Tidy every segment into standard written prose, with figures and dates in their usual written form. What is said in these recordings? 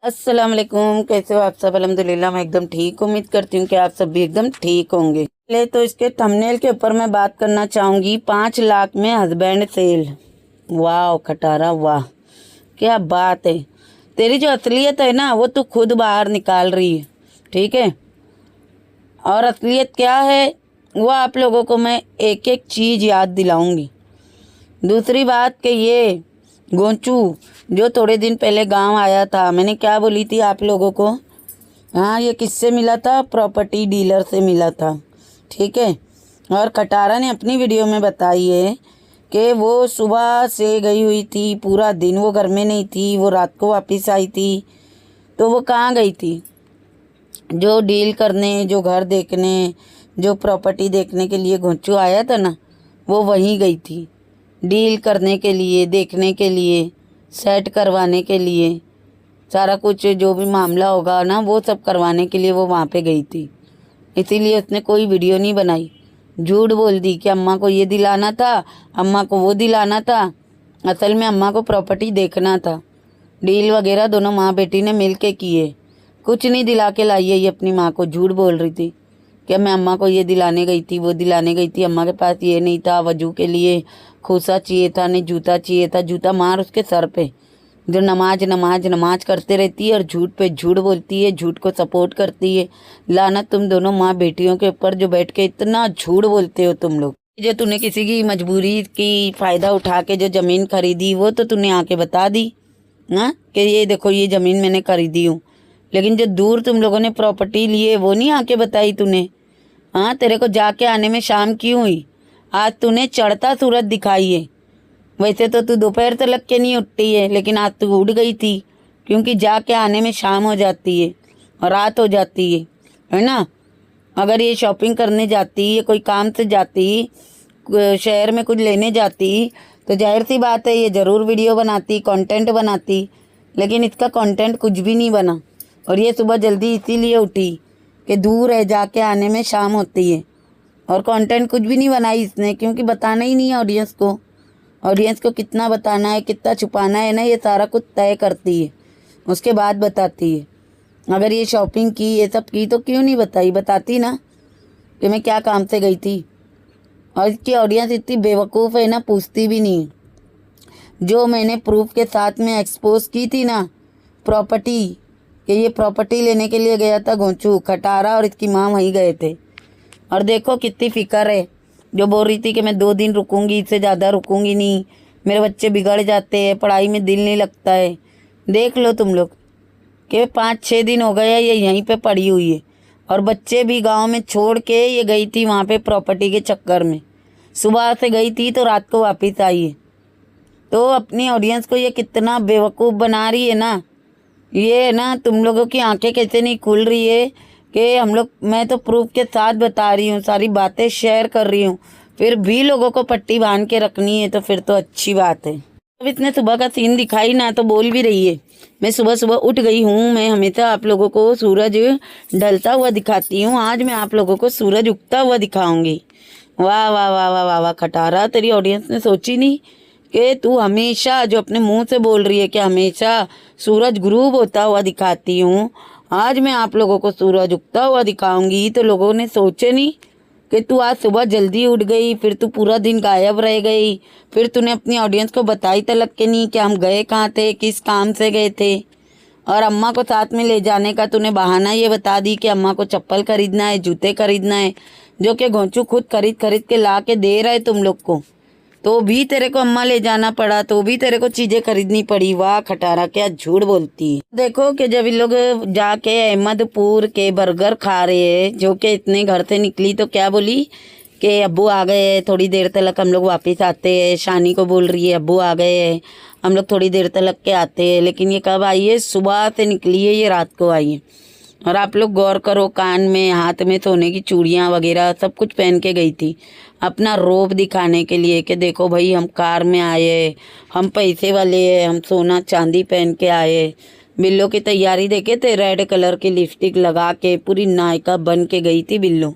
अस्सलाम वालेकुम, कैसे हो आप सब? अल्हम्दुलिल्लाह मैं एकदम ठीक। उम्मीद करती हूँ कि आप सब भी एकदम ठीक होंगे। पहले तो इसके थंबनेल के ऊपर मैं बात करना चाहूँगी 5 लाख में हस्बैंड सेल। वाह खटारा वाह, क्या बात है। तेरी जो असलियत है ना वो तू खुद बाहर निकाल रही है, ठीक है। और असलियत क्या है वो आप लोगों को मैं एक एक चीज़ याद दिलाऊंगी। दूसरी बात कि ये गोंचू जो थोड़े दिन पहले गांव आया था, मैंने क्या बोली थी आप लोगों को? हाँ, ये किससे मिला था? प्रॉपर्टी डीलर से मिला था, ठीक है। और खटारा ने अपनी वीडियो में बताई है कि वो सुबह से गई हुई थी, पूरा दिन वो घर में नहीं थी, वो रात को वापस आई थी। तो वो कहाँ गई थी? जो डील करने, जो घर देखने, जो प्रॉपर्टी देखने के लिए घोंचू आया था ना, वो वहीं गई थी। डील करने के लिए, देखने के लिए, सेट करवाने के लिए, सारा कुछ जो भी मामला होगा ना वो सब करवाने के लिए वो वहाँ पे गई थी। इसीलिए उसने कोई वीडियो नहीं बनाई। झूठ बोल दी कि अम्मा को ये दिलाना था, अम्मा को वो दिलाना था। असल में अम्मा को प्रॉपर्टी देखना था। डील वगैरह दोनों माँ बेटी ने मिल के किए। कुछ नहीं दिला के लाई है ये अपनी माँ को। झूठ बोल रही थी कि मैं अम्मा को ये दिलाने गई थी, वो दिलाने गई थी। अम्मा के पास ये नहीं था, वजू के लिए खूसा चाहिए था, नहीं जूता चाहिए था। जूता मार उसके सर पे। जो नमाज नमाज नमाज करते रहती है और झूठ पे झूठ बोलती है, झूठ को सपोर्ट करती है। लानत तुम दोनों माँ बेटियों के ऊपर जो बैठ के इतना झूठ बोलते हो तुम लोग। जो तूने किसी की मजबूरी की फ़ायदा उठा के जो ज़मीन खरीदी वो तो तूने आके बता दी ना कि ये देखो ये ज़मीन मैंने खरीदी हूँ। लेकिन जो दूर तुम लोगों ने प्रॉपर्टी ली है वो नहीं आके बताई तूने। हाँ, तेरे को जाके आने में शाम क्यों हुई? आज तूने चढ़ता सूरज दिखाई है। वैसे तो तू दोपहर तक के नहीं उठती है, लेकिन आज तू उठ गई थी क्योंकि जाके आने में शाम हो जाती है और रात हो जाती है ना। अगर ये शॉपिंग करने जाती या कोई काम से जाती, शहर में कुछ लेने जाती, तो जाहिर सी बात है ये ज़रूर वीडियो बनाती, कंटेंट बनाती। लेकिन इसका कंटेंट कुछ भी नहीं बना। और ये सुबह जल्दी इसीलिए उठी कि दूर है, जाके आने में शाम होती है। और कंटेंट कुछ भी नहीं बनाई इसने, क्योंकि बताना ही नहीं है ऑडियंस को। ऑडियंस को कितना बताना है, कितना छुपाना है ना, ये सारा कुछ तय करती है, उसके बाद बताती है। अगर ये शॉपिंग की, ये सब की, तो क्यों नहीं बताई? बताती ना कि मैं क्या काम से गई थी। और इसकी ऑडियंस इतनी बेवकूफ़ है ना, पूछती भी नहीं। जो मैंने प्रूफ के साथ में एक्सपोज की थी ना प्रॉपर्टी, कि ये प्रॉपर्टी लेने के लिए गया था गोंचू, खटारा और इसकी माँ वहीं गए थे। और देखो कितनी फिक्र है। जो बोल रही थी कि मैं 2 दिन रुकूंगी, इससे ज़्यादा रुकूंगी नहीं, मेरे बच्चे बिगड़ जाते हैं, पढ़ाई में दिल नहीं लगता है। देख लो तुम लोग कि 5-6 दिन हो गए ये यहीं पे पड़ी हुई है। और बच्चे भी गांव में छोड़ के ये गई थी वहाँ पे प्रॉपर्टी के चक्कर में। सुबह से गई थी तो रात को वापस आई है। तो अपनी ऑडियंस को ये कितना बेवकूफ़ बना रही है ना। ये है ना, तुम लोगों की आंखें कैसे नहीं खुल रही है कि हम लोग, मैं तो प्रूफ के साथ बता रही हूँ, सारी बातें शेयर कर रही हूँ, फिर भी लोगों को पट्टी बांध के रखनी है। तो फिर तो अच्छी बात है। अब इसने सुबह का सीन दिखाई ना, तो बोल भी रही है मैं सुबह सुबह उठ गई हूँ। मैं हमेशा आप लोगों को सूरज ढलता हुआ दिखाती हूँ, आज मैं आप लोगों को सूरज उगता हुआ दिखाऊंगी। वाह वाह वाह वाह वाह वाह खटारा, तेरी ऑडियंस ने सोची नहीं कि तू हमेशा जो अपने मुंह से बोल रही है कि हमेशा सूरज गुरूब होता हुआ दिखाती हूँ, आज मैं आप लोगों को सूरज उगता हुआ दिखाऊंगी। तो लोगों ने सोचे नहीं कि तू आज सुबह जल्दी उठ गई, फिर तू पूरा दिन गायब रह गई, फिर तूने अपनी ऑडियंस को बताई तलक के नहीं कि हम गए कहाँ थे, किस काम से गए थे। और अम्मा को साथ में ले जाने का तूने बहाना ये बता दी कि अम्मा को चप्पल खरीदना है, जूते खरीदना है, जो कि घोंचू खुद खरीद खरीद के ला के दे रहे तुम लोग को। तो भी तेरे को अम्मा ले जाना पड़ा, तो भी तेरे को चीज़ें खरीदनी पड़ी। वाह खटारा, क्या झूठ बोलती है। देखो कि जब इन लोग जाके अहमदपुर के बर्गर खा रहे हैं, जो कि इतने घर से निकली तो क्या बोली कि अब्बू आ गए, थोड़ी देर तक हम लोग वापस आते हैं। शानी को बोल रही है अब्बू आ गए, हम लोग थोड़ी देर तक के आते हैं। लेकिन ये कब आई है? सुबह से निकली है, ये रात को आई है। और आप लोग गौर करो, कान में, हाथ में सोने की चूड़ियाँ वगैरह सब कुछ पहन के गई थी, अपना रोब दिखाने के लिए कि देखो भाई हम कार में आए, हम पैसे वाले हैं, हम सोना चांदी पहन के आए। बिल्लो की तैयारी देखे थे, रेड कलर की लिपस्टिक लगा के पूरी नायिका बन के गई थी बिल्लो।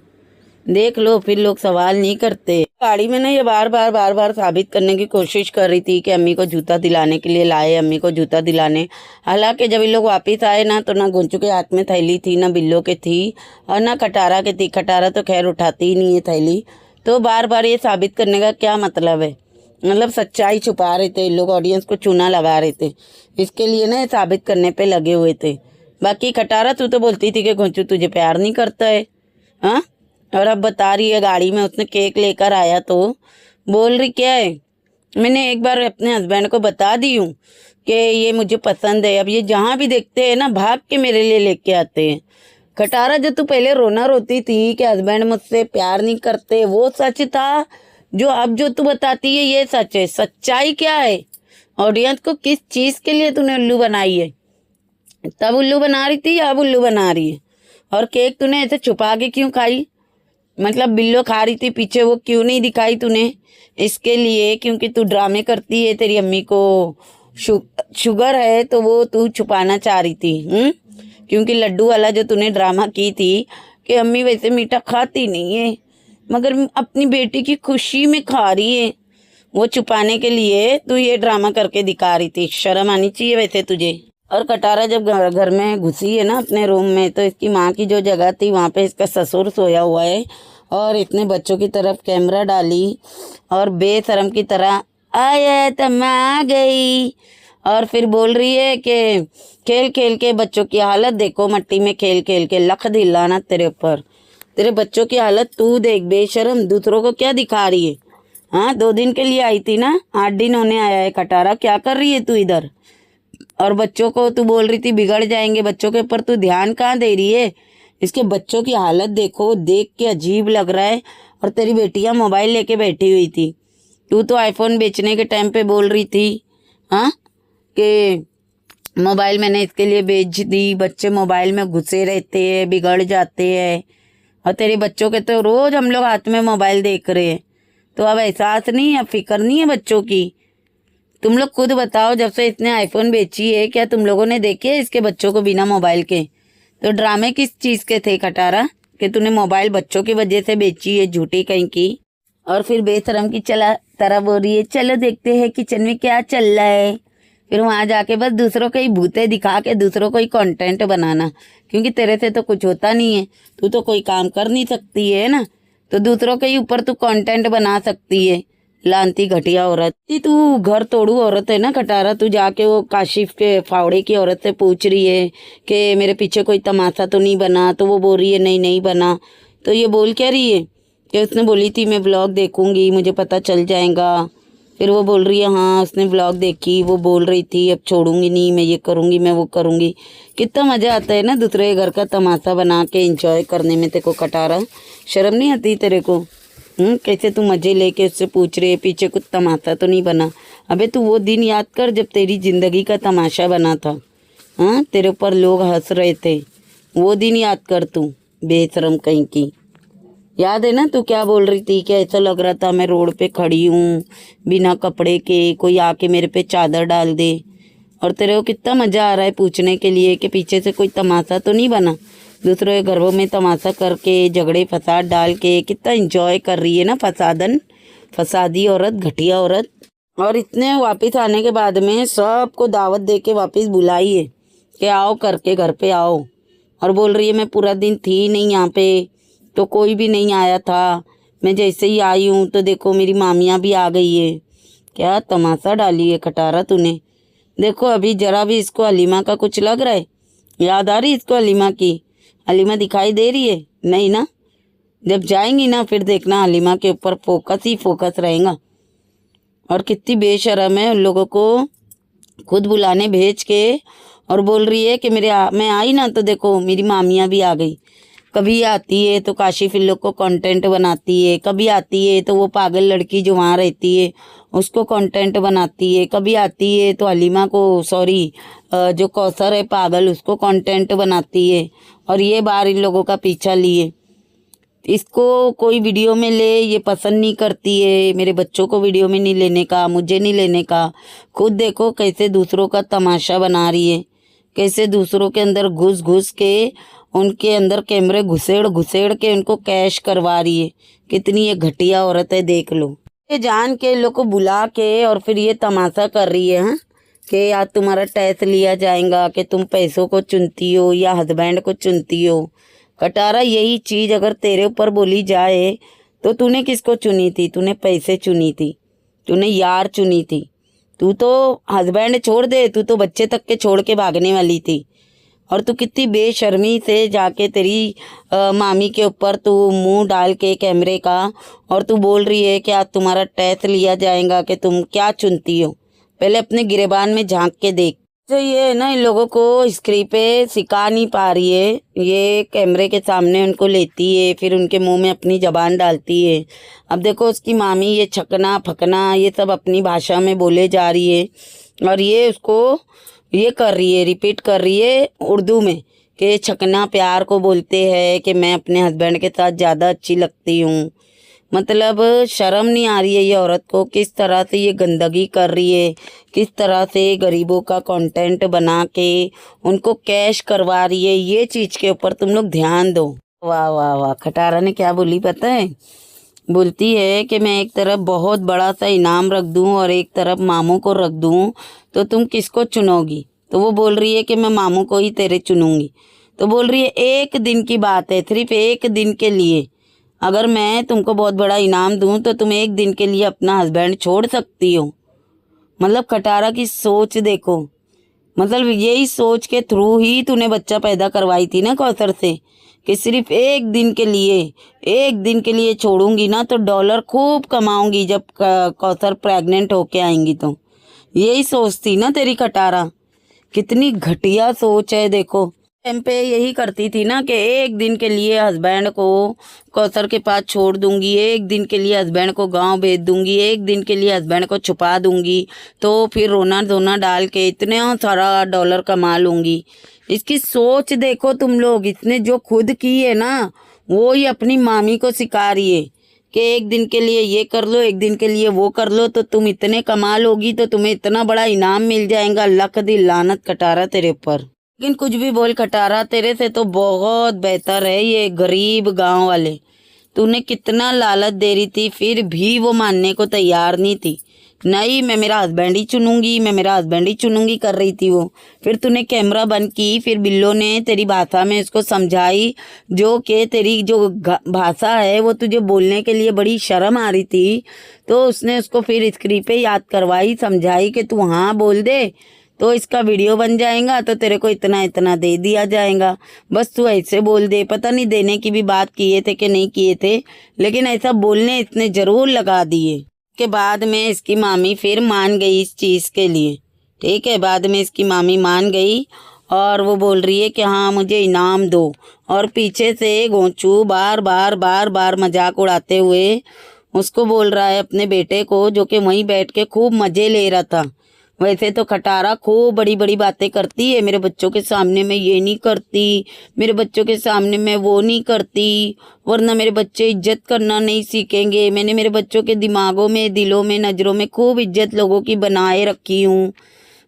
देख लो, फिर लोग सवाल नहीं करते। गाड़ी में ना ये बार बार साबित करने की कोशिश कर रही थी कि अम्मी को जूता दिलाने के लिए लाए, अम्मी को जूता दिलाने। हालांकि जब ये लोग वापस आए ना तो ना गुंचू के हाथ में थैली थी, ना बिल्लो के थी, और ना खटारा के थी। खटारा तो खैर उठाती ही नहीं है थैली। तो बार बार ये साबित करने का क्या मतलब है? मतलब सच्चाई छुपा रहे थे लोग, ऑडियंस को चूना लगा रहे थे। इसके लिए ना ये साबित करने पे लगे हुए थे। बाकी खटारा तू तो बोलती थी कि गुंचू तुझे प्यार नहीं करता है, हाँ? और अब बता रही है गाड़ी में उसने केक लेकर आया तो बोल रही क्या है? मैंने एक बार अपने हस्बैंड को बता दी हूँ कि ये मुझे पसंद है। अब ये जहाँ भी देखते हैं ना भाग के मेरे लिए लेके आते हैं। खटारा, जो तू पहले रोना रोती थी कि हस्बैंड मुझसे प्यार नहीं करते, वो सच था। जो अब जो तू बताती है ये सच है। सच्चाई क्या है? ऑडियंस को किस चीज़ के लिए तूने उल्लू बनाई है? तब उल्लू बना रही थी, अब उल्लू बना रही है? और केक तूने ऐसे छुपा के क्यों खाई? मतलब बिल्लो खा रही थी पीछे, वो क्यों नहीं दिखाई तूने? इसके लिए क्योंकि तू ड्रामे करती है, तेरी अम्मी को शुगर है तो वो तू छुपाना चाह रही थी। क्योंकि लड्डू वाला जो तूने ड्रामा की थी कि अम्मी वैसे मीठा खाती नहीं है मगर अपनी बेटी की खुशी में खा रही है, वो छुपाने के लिए तू ये ड्रामा करके दिखा रही थी। शर्म आनी चाहिए वैसे तुझे। और कटारा जब घर में घुसी है ना अपने रूम में, तो इसकी माँ की जो जगह थी वहाँ पे इसका ससुर सोया हुआ है और इतने बच्चों की तरफ कैमरा डाली और बेशरम की तरह आया तो मैं आ गई। और फिर बोल रही है कि खेल खेल के बच्चों की हालत देखो, मट्टी में खेल खेल के लख दिलाना तेरे ऊपर। तेरे बच्चों की हालत तू देख, बेशरम, दूसरों को क्या दिखा रही है? हाँ, 2 दिन के लिए आई थी ना, 8 दिन होने आया है। कटारा, क्या कर रही है तू इधर? और बच्चों को तू बोल रही थी बिगड़ जाएंगे, बच्चों के ऊपर तू ध्यान कहाँ दे रही है? इसके बच्चों की हालत देखो, देख के अजीब लग रहा है। और तेरी बेटियां मोबाइल लेके बैठी हुई थी, तू तो आईफोन बेचने के टाइम पे बोल रही थी हाँ कि मोबाइल मैंने इसके लिए बेच दी, बच्चे मोबाइल में घुसे रहते हैं, बिगड़ जाते हैं। और तेरे बच्चों के तो रोज हम लोग हाथ में मोबाइल देख रहे हैं। तो अब एहसास नहीं है, फिक्र नहीं है बच्चों की? तुम लोग खुद बताओ, जब से इसने आईफोन बेची है क्या तुम लोगों ने देखे इसके बच्चों को बिना मोबाइल के? तो ड्रामे किस चीज़ के थे खटारा कि तूने मोबाइल बच्चों की वजह से बेची है, झूठी कहीं की? और फिर बेशरम की चला तरह बोल रही है चलो देखते हैं किचन में क्या चल रहा है। फिर वहाँ जाके बस दूसरों को ही भूते दिखा के दूसरों को ही कंटेंट बनाना, क्योंकि तेरे से तो कुछ होता नहीं है, तू तो कोई काम कर नहीं सकती है ना, तो दूसरों के ही ऊपर तू कंटेंट बना सकती है। लानती घटिया औरत, तू घर तोड़ू औरत है ना खटारा। तू जाके वो काशिफ के फावड़े की औरत से पूछ रही है कि मेरे पीछे कोई तमाशा तो नहीं बना, तो वो बोल रही है नहीं नहीं बना। तो ये बोल क्या रही है कि उसने बोली थी मैं व्लॉग देखूंगी, मुझे पता चल जाएगा। फिर वो बोल रही है हाँ उसने व्लॉग देखी, वो बोल रही थी अब छोड़ूंगी नहीं, मैं ये करूंगी, मैं वो करूंगी। कितना मज़ा आता है ना दूसरे घर का तमाशा बना के एंजॉय करने में। तेरे को कटारा शर्म नहीं आती तेरे को? कैसे तू मज़े लेके उससे पूछ रहे पीछे कुछ तमाशा तो नहीं बना? अबे तू वो दिन याद कर जब तेरी ज़िंदगी का तमाशा बना था। हाँ, तेरे ऊपर लोग हंस रहे थे, वो दिन याद कर तू, बेशरम कहीं की। याद है ना तू क्या बोल रही थी कि ऐसा लग रहा था मैं रोड पे खड़ी हूँ बिना कपड़े के, कोई आके मेरे पे चादर डाल दे। और तेरे को कितना मज़ा आ रहा है पूछने के लिए कि पीछे से कोई तमाशा तो नहीं बना? दूसरों के घरों में तमाशा करके झगड़े फसाद डाल के कितना एंजॉय कर रही है ना, फसादी औरत, घटिया औरत। और इतने वापस आने के बाद में सबको दावत दे के वापस बुलाई है कि आओ करके घर पे आओ। और बोल रही है मैं पूरा दिन थी नहीं यहाँ पे, तो कोई भी नहीं आया था, मैं जैसे ही आई हूँ तो देखो मेरी मामियाँ भी आ गई है। क्या तमाशा डाली है खटारा तूने। देखो अभी जरा भी इसको हलीमा का कुछ लग रहा है? याद आ रही इसको हलीमा की? हलीमा दिखाई दे रही है? नहीं ना। जब जाएंगी ना फिर देखना हलीमा के ऊपर फोकस ही फोकस रहेगा। और कितनी बेशर्म है उन लोगों को खुद बुलाने भेज के और बोल रही है कि मैं आई ना तो देखो मेरी मामियाँ भी आ गई। कभी आती है तो काशिफ इन लोग को कंटेंट बनाती है, कभी आती है तो वो पागल लड़की जो वहाँ रहती है उसको कंटेंट बनाती है, कभी आती है तो हलीमा को जो कौसर है पागल उसको कंटेंट बनाती है। और ये बार इन लोगों का पीछा लिए, इसको कोई वीडियो में ले ये पसंद नहीं करती है, मेरे बच्चों को वीडियो में नहीं लेने का, मुझे नहीं लेने का। खुद देखो कैसे दूसरों का तमाशा बना रही है, कैसे दूसरों के अंदर घुस घुस के उनके अंदर कैमरे घुसेड़ घुसेड़ के उनको कैश करवा रही है। कितनी ये घटिया औरत है, देख लो। ये जान के लोग को बुला के और फिर ये तमाशा कर रही है हाँ कि आज तुम्हारा टेस्ट लिया जाएगा कि तुम पैसों को चुनती हो या हस्बैंड को चुनती हो। कटारा, यही चीज़ अगर तेरे ऊपर बोली जाए तो तूने किसको चुनी थी? तूने पैसे चुनी थी, तूने यार चुनी थी। तू तो हस्बैंड छोड़ दे, तू तो बच्चे तक के छोड़ के भागने वाली थी। और तू कितनी बेशर्मी से जाके तेरी मामी के ऊपर तू मुंह डाल के कैमरे का और तू बोल रही है कि आज तुम्हारा टेस्ट लिया जाएगा कि तुम क्या चुनती हो। पहले अपने गिरेबान में झांक के देख। तो ये ना इन लोगों को स्क्रिप्ट पे सिखा नहीं पा रही है, ये कैमरे के सामने उनको लेती है, फिर उनके मुंह में अपनी जबान डालती है। अब देखो उसकी मामी ये छकना फकना ये सब अपनी भाषा में बोले जा रही है और ये उसको ये कर रही है, रिपीट कर रही है उर्दू में कि छकना प्यार को बोलते हैं कि मैं अपने हस्बैंड के साथ ज़्यादा अच्छी लगती हूँ। मतलब शर्म नहीं आ रही है ये औरत को, किस तरह से ये गंदगी कर रही है, किस तरह से गरीबों का कंटेंट बना के उनको कैश करवा रही है। ये चीज़ के ऊपर तुम लोग ध्यान दो। वाह वाह वाह, खटारा ने क्या बोली पता है? बोलती है कि मैं एक तरफ बहुत बड़ा सा इनाम रख दूं और एक तरफ मामू को रख दूं तो तुम किसको चुनोगी? तो वो बोल रही है कि मैं मामू को ही तेरे चुनूंगी। तो बोल रही है एक दिन की बात है, सिर्फ एक दिन के लिए अगर मैं तुमको बहुत बड़ा इनाम दूं तो तुम एक दिन के लिए अपना हस्बैंड छोड़ सकती हो। मतलब खटारा की सोच देखो, मतलब यही सोच के थ्रू ही तूने बच्चा पैदा करवाई थी ना कौसर से कि सिर्फ एक दिन के लिए छोड़ूंगी ना तो डॉलर खूब कमाऊंगी जब कौसर प्रेग्नेंट होके आएंगी। तो यही सोच थी ना तेरी खटारा। कितनी घटिया सोच है देखो। टाइम पे यही करती थी ना कि एक दिन के लिए हस्बैंड को कौसर के पास छोड़ दूंगी, एक दिन के लिए हस्बैंड को गांव भेज दूंगी, एक दिन के लिए हस्बैंड को छुपा दूंगी तो फिर रोना धोना डाल के इतने सारा डॉलर कमा लूंगी। इसकी सोच देखो तुम लोग, इसने जो खुद की है ना वो ही अपनी मामी को सिखा रही है कि एक दिन के लिए ये कर लो, एक दिन के लिए वो कर लो तो तुम इतने कमा लोगी तो तुम्हें इतना बड़ा इनाम मिल जाएगा। लख दी लानत कटारा तेरे ऊपर। लेकिन कुछ भी बोल खटारा, तेरे से तो बहुत बेहतर है ये गरीब गांव वाले। तूने कितना लालच दे रही थी फिर भी वो मानने को तैयार नहीं थी। नहीं मैं मेरा हस्बैंड ही चुनूंगी, मैं मेरा हस्बैंड ही चुनूंगी कर रही थी वो। फिर तूने कैमरा बंद की, फिर बिल्लो ने तेरी भाषा में उसको समझाई जो कि तेरी जो भाषा है वो तुझे बोलने के लिए बड़ी शर्म आ रही थी। तो उसने उसको फिर स्क्रीन पे याद करवाई, समझाई कि तू हाँ बोल दे तो इसका वीडियो बन जाएगा तो तेरे को इतना इतना दे दिया जाएगा। बस तू ऐसे बोल दे। पता नहीं देने की भी बात किए थे कि नहीं किए थे, लेकिन ऐसा बोलने इसने ज़रूर लगा दिए। के बाद में इसकी मामी फिर मान गई इस चीज़ के लिए। ठीक है, बाद में इसकी मामी मान गई और वो बोल रही है कि हाँ मुझे इनाम दो। और पीछे से गोंचू बार बार बार बार मजाक उड़ाते हुए उसको बोल रहा है अपने बेटे को, जो कि वहीं बैठ के खूब मज़े ले रहा था। वैसे तो खटारा खूब बड़ी बड़ी बातें करती है, मेरे बच्चों के सामने मैं ये नहीं करती, मेरे बच्चों के सामने मैं वो नहीं करती, वरना मेरे बच्चे इज्जत करना नहीं सीखेंगे। मैंने मेरे बच्चों के दिमागों में, दिलों में, नज़रों में खूब इज्जत लोगों की बनाए रखी हूँ।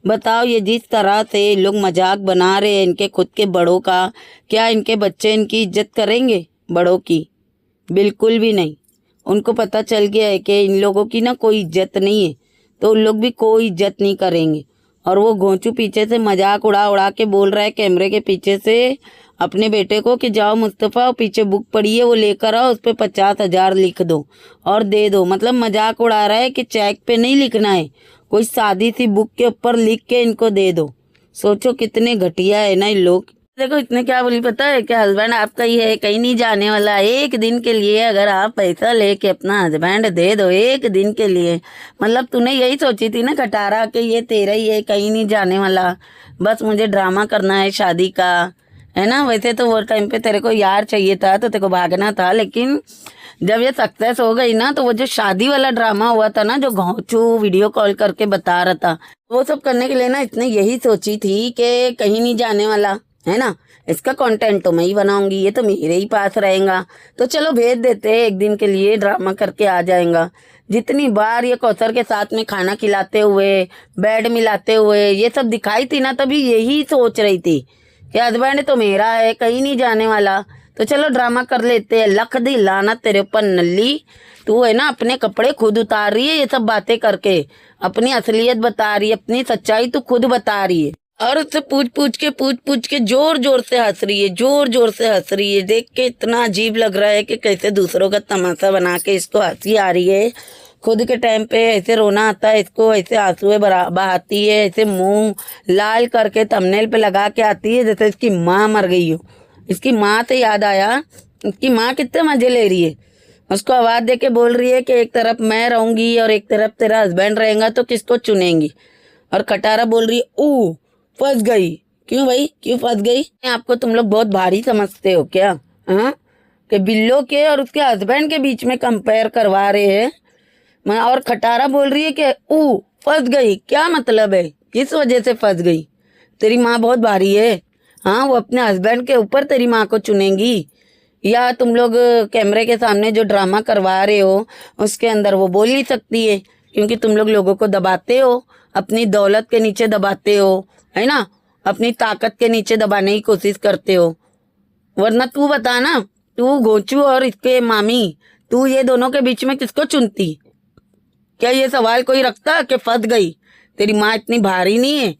बताओ ये जिस तरह से लोग मजाक बना रहे हैं इनके खुद के बड़ों का, क्या इनके बच्चे इनकी इज्जत करेंगे बड़ों की? बिल्कुल भी नहीं। उनको पता चल गया है कि इन लोगों की ना कोई इज्जत नहीं है तो उन लोग भी कोई इज्जत नहीं करेंगे। और वो घोंचू पीछे से मजाक उड़ा उड़ा के बोल रहा है कैमरे के पीछे से अपने बेटे को कि जाओ मुस्तफ़ा पीछे बुक पड़ी है वो लेकर आओ, उस पर 50,000 लिख दो और दे दो। मतलब मजाक उड़ा रहा है कि चेक पे नहीं लिखना है, कोई सादी सी बुक के ऊपर लिख के इनको दे दो। सोचो कितने घटिया है ना इन लोग। देखो इतने क्या बोली पता है कि हस्बैंड आपका ही है, कहीं नहीं जाने वाला। एक दिन के लिए अगर आप पैसा लेके अपना हस्बैंड दे दो एक दिन के लिए, मतलब तूने यही सोची थी ना खटारा कि ये तेरा ही है, कहीं नहीं जाने वाला, बस मुझे ड्रामा करना है शादी का, है ना। वैसे तो वो टाइम पे तेरे को यार चाहिए था तो तेरे को भागना था, लेकिन जब ये सक्सेस हो गई ना तो वो जो शादी वाला ड्रामा हुआ था ना, जो घोंचू वीडियो कॉल करके बता रहा था, वो सब करने के लिए ना इसने यही सोची थी कि कहीं नहीं जाने वाला है ना, इसका कंटेंट तो मैं ही बनाऊंगी, ये तो मेरे ही पास रहेगा, तो चलो भेज देते हैं एक दिन के लिए ड्रामा करके आ जाएगा। जितनी बार ये कौसर के साथ में खाना खिलाते हुए, बेड मिलाते हुए ये सब दिखाई थी ना, तभी यही सोच रही थी ये हस्बैंड तो मेरा है, कहीं नहीं जाने वाला। तो चलो ड्रामा कर लेते हैं। लख दी लाना तेरे ऊपर नल्ली, तू है ना अपने कपड़े खुद उतार रही है ये सब बातें करके, अपनी असलियत बता रही है, अपनी सच्चाई तू खुद बता रही है। और उससे पूछ पूछ के जोर जोर से हंस रही है, जोर जोर से हंस रही है। देख के इतना अजीब लग रहा है कि कैसे दूसरों का तमाशा बना के इसको हंसी आ रही है। खुद के टाइम पे ऐसे रोना आता है इसको, ऐसे आंसुएं बहाती है, ऐसे मुंह लाल करके थंबनेल पे लगा के आती है जैसे इसकी माँ मर गई हो। इसकी माँ से याद आया, इसकी माँ कितने मजे ले रही है। उसको आवाज दे के बोल रही है कि एक तरफ मैं रहूंगी और एक तरफ तेरा हस्बैंड रहेगा, तो किसको चुनेंगी। और खटारा बोल रही है ऊ फंस गई। क्यों भाई, क्यों फंस गई? आपको तुम लोग बहुत भारी समझते हो क्या? हाँ, कि बिल्लो के और उसके हस्बैंड के बीच में कंपेयर करवा रहे हैं। मैं और खटारा बोल रही है कि ऊ फंस गई। क्या मतलब है, किस वजह से फंस गई? तेरी माँ बहुत भारी है। हाँ, वो अपने हस्बैंड के ऊपर तेरी माँ को चुनेंगी, या तुम लोग कैमरे के सामने जो ड्रामा करवा रहे हो उसके अंदर वो बोल नहीं सकती है, क्योंकि तुम लोग लोगों को दबाते हो, अपनी दौलत के नीचे दबाते हो, है ना, अपनी ताकत के नीचे दबाने की कोशिश करते हो। वरना तू बता ना, तू गोचू और इसके मामी, तू ये दोनों के बीच में किसको चुनती? क्या ये सवाल कोई रखता कि फंस गई? तेरी माँ इतनी भारी नहीं है।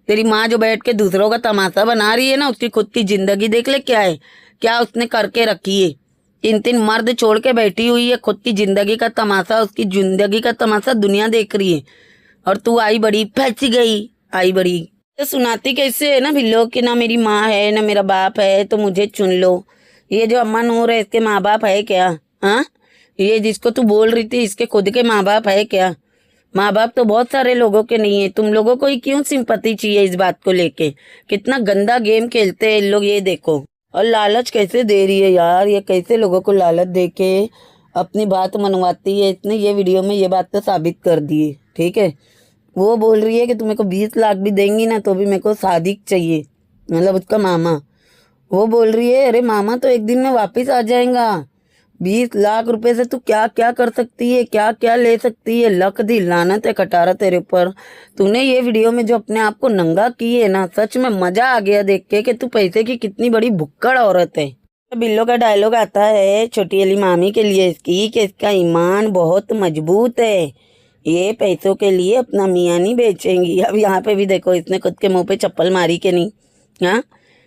तेरी माँ जो बैठ के दूसरों का तमाशा बना रही है ना, उसकी खुद की जिंदगी देख ले क्या है, क्या उसने करके रखी है। 3 मर्द छोड़ के बैठी हुई है, खुद की जिंदगी का तमाशा, उसकी जिंदगी का तमाशा दुनिया देख रही है। और तू आई बड़ी फंस गई, आई बड़ी। तो सुनाती कैसे है ना बिल्लो कि ना मेरी माँ है ना मेरा बाप है तो मुझे चुन लो। ये जो अम्मा नूर है इसके माँ बाप है क्या? हाँ, ये जिसको तू बोल रही थी इसके खुद के माँ बाप है क्या? माँ बाप तो बहुत सारे लोगों के नहीं है। तुम लोगों को ही क्यों सिंपैथी चाहिए इस बात को लेके? कितना गंदा गेम खेलते हैं इन लोग, ये देखो। और लालच कैसे दे रही है यार, ये कैसे लोगों को लालच दे के अपनी बात मनवाती है। इसने ये वीडियो में ये बात तो साबित कर दी है, ठीक है। वो बोल रही है कि तुम्हें को 20 लाख भी देंगी ना तो भी मेरे को सादिक चाहिए, मतलब उसका मामा। वो बोल रही है अरे मामा तो एक दिन में वापस आ जाएगा, 20 लाख रुपए से तू क्या क्या कर सकती है, क्या क्या ले सकती है। लख दी लानत है खटारा तेरे ऊपर। तूने ये वीडियो में जो अपने आप को नंगा की है ना, सच में मजा आ गया देख के कि तू पैसे की कितनी बड़ी भुक्कड़ औरत है। बिल्लो का डायलॉग आता है छोटी वाली मामी के लिए इसकी कि इसका ईमान बहुत मजबूत है, ये पैसों के लिए अपना मियाँ नहीं बेचेंगी। अब यहाँ पे भी देखो इसने खुद के मुंह पे चप्पल मारी कि नहीं। हाँ,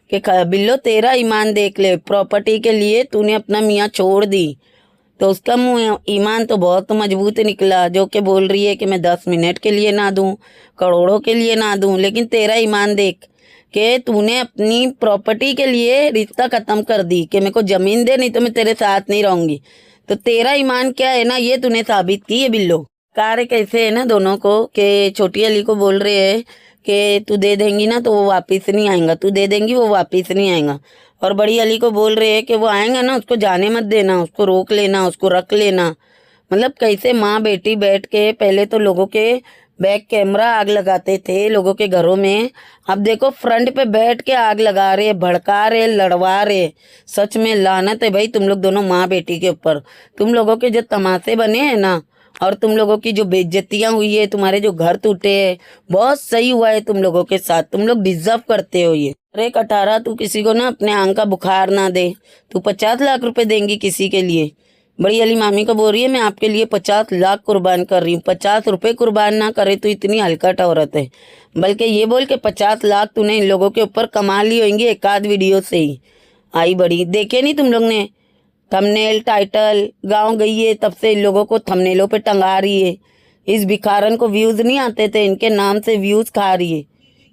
कि बिल्लो तेरा ईमान देख ले, प्रॉपर्टी के लिए तूने अपना मियाँ छोड़ दी, तो उसका मुँह ईमान तो बहुत मजबूत निकला, जो कि बोल रही है कि मैं 10 मिनट के लिए ना दूं, करोड़ों के लिए ना दूं। लेकिन तेरा ईमान देख कि तूने अपनी प्रॉपर्टी के लिए रिश्ता खत्म कर दी कि मेरे को जमीन दे नहीं तो मैं तेरे साथ नहीं रहूंगी। तो तेरा ईमान क्या है ना, ये तूने साबित की है बिल्लो। कार्य कैसे है ना दोनों को, कि छोटी अली को बोल रहे हैं कि तू दे देंगी ना तो वो वापस नहीं आएगा, तू दे देंगी वो वापस नहीं आएगा। और बड़ी अली को बोल रहे हैं कि वो आएगा ना उसको जाने मत देना, उसको रोक लेना, उसको रख लेना। मतलब कैसे माँ बेटी बैठ के, पहले तो लोगों के बैक कैमरा आग लगाते थे लोगों के घरों में, अब देखो फ्रंट पे बैठ के आग लगा रहे, भड़का रहे, लड़वा रहे। सच में लानत है भाई तुम लोग दोनों माँ बेटी के ऊपर। तुम लोगों के जो तमाशे बने हैं ना, और तुम लोगों की जो बेइज्जतियां हुई है, तुम्हारे जो घर टूटे हैं, बहुत सही हुआ है तुम लोगों के साथ। तुम लोग डिजर्व करते हो ये। अरे कटारा, तू किसी को ना अपने आंख का बुखार ना दे। तू 50 लाख रुपए देंगी किसी के लिए? बड़ी अली मामी को बोल रही है मैं आपके लिए 50 लाख कुर्बान कर रही हूँ। 50 रुपए कुर्बान ना करे तो इतनी हलकट औरत है। बल्कि ये बोल के 50 लाख तूने इन लोगों के ऊपर कमा ली होंगी एक आध वीडियो से ही। आई बड़ी, देखे नहीं तुम लोग ने थंबनेल टाइटल, गांव गई है तब से इन लोगों को थंबनेलों पे टंगा रही है। इस भिखारन को व्यूज नहीं आते थे, इनके नाम से व्यूज खा रही है।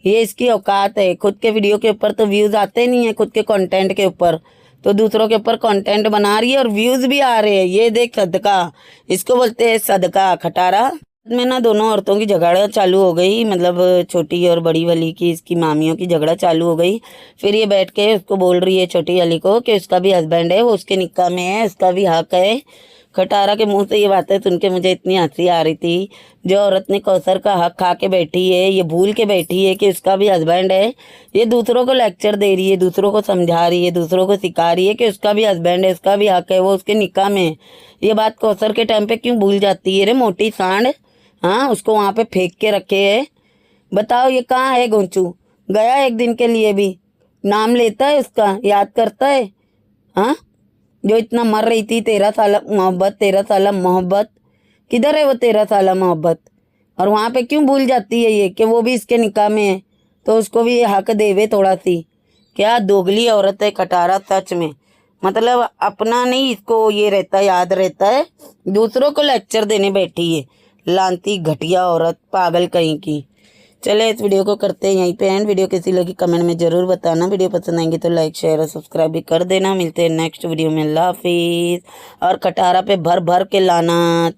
ये इसकी औकात है। खुद के वीडियो के ऊपर तो व्यूज आते नहीं है, खुद के कंटेंट के ऊपर तो दूसरों के ऊपर कंटेंट बना रही है और व्यूज भी आ रहे हैं। ये देख सदका, इसको बोलते हैं सदका खटारा। में ना दोनों औरतों की झगड़ा चालू हो गई, मतलब छोटी और बड़ी वाली की, इसकी मामियों की झगड़ा चालू हो गई। फिर ये बैठ के उसको बोल रही है छोटी वाली को कि उसका भी हस्बैंड है, वो उसके निकाह में है, उसका भी हक है। खटारा के मुंह से ये बातें सुन के मुझे इतनी हंसी आ रही थी। जो औरत ने कौसर का हक खा के बैठी है, ये भूल के बैठी है कि उसका भी हस्बैंड है। ये दूसरों को लेक्चर दे रही है, दूसरों को समझा रही है, दूसरों को सिखा रही है कि उसका भी हस्बैंड है, उसका भी हक है, वो उसके निकाह में है। ये बात कौसर के टाइम पे क्यों भूल जाती है रे मोटी सांड? हाँ, उसको वहाँ पे फेंक के रखे है। बताओ ये कहाँ है गोंचू? गया एक दिन के लिए भी, नाम लेता है उसका, याद करता है? हाँ, जो इतना मर रही थी 13 साल मोहब्बत, 13 साल मोहब्बत, किधर है वो 13 साल मोहब्बत? और वहाँ पे क्यों भूल जाती है ये कि वो भी इसके निकाह में है, तो उसको भी ये हक देवे थोड़ा सी। क्या दोगली औरत है खटारा, सच में। मतलब अपना नहीं इसको ये रहता, याद रहता है, दूसरों को लेक्चर देने बैठी है। लांती घटिया औरत, पागल कहीं की। चले इस वीडियो को करते हैं यहीं पे एंड। वीडियो कैसी लगी कमेंट में ज़रूर बताना। वीडियो पसंद आएंगी तो लाइक शेयर और सब्सक्राइब भी कर देना। मिलते हैं नेक्स्ट वीडियो में। अल्लाह हाफिज़। और खटारा पे भर भर के लाना।